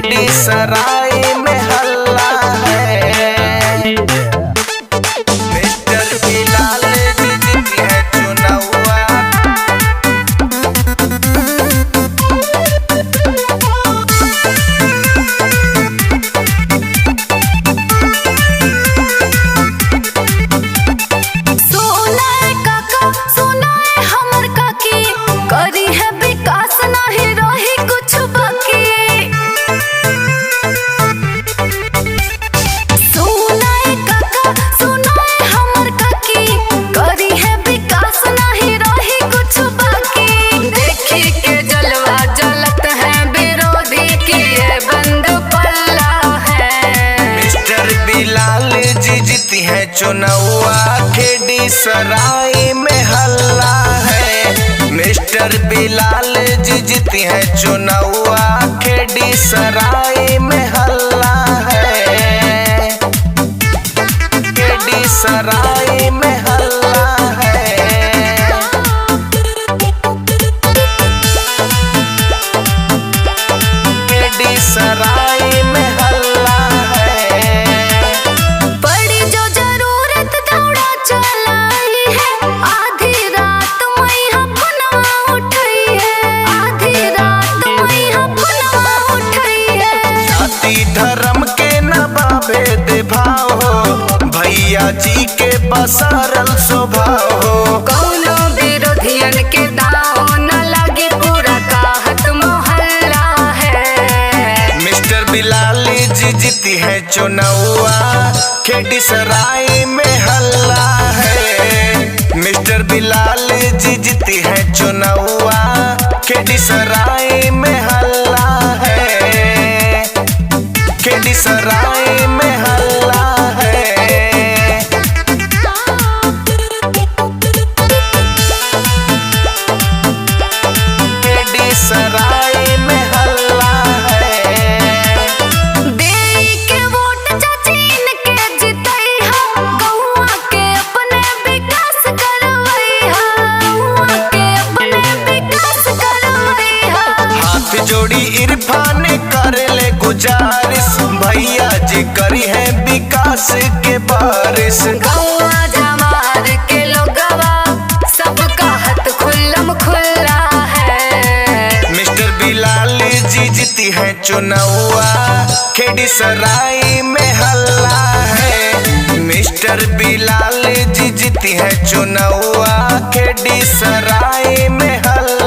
खेड़ी सराय में हल्ला है। मिस्टर बिलाल जीती है चुनावा। करी है विकास नहीं रही कुछ बाकी। सुनाए काका सुनाए हमर काकी, करी है विकास नहीं रही कुछ बाकी। देखी के जलवा जलत है विरोधी की ये बंद पल्ला है। मिस्टर बिलाल जीती है चुनावा, खेड़ी सराय में हल्ला है। मिस्टर बिलाल जीती है चुनावा, खेड़ी सराय में हल्ला है। खेड़ी सराय में हल्ला है। खेड़ी सराय में हल्ला है। बड़ी जो जरूरत दौड़ा चलाई है, आधी रात मैया फुनवा उठाई है। आधी रात मैया फुनवा उठाई है। जाति धर्म के न भेद भाव हो, भैया जी के बसरल स्वभाव हो। कौनो विरोधियन के दाव न लगे, पूरा कहत मोहल्ला है। मिस्टर बिलाल जीती है चुनावा, खेड़ी सराय में हल्ला है। मिस्टर बिलाल जीती है चुनावा, खेड़ी सराय में हल्ला है। खेड़ी सराय में हल्ला है। खेड़ी सराय में हल्ला है। देई के वोट चाचीन के जितई हा, गौआ के अपने विकास करवई हा। गौआ के अपने विकास करवई हा। हाथ जोड़ी इरफान कर ले गुजारिश, भैया जी करी है विकास के बारिश। गौआ जमार के लोगवा सबका हाथ खुल्लम खुल्ला है। मिस्टर बिलाल जीती है चुनावा, खेड़ी सराय में हल्ला है। मिस्टर बिलाल जीती है चुनावा, खेड़ी सराय में हल्ला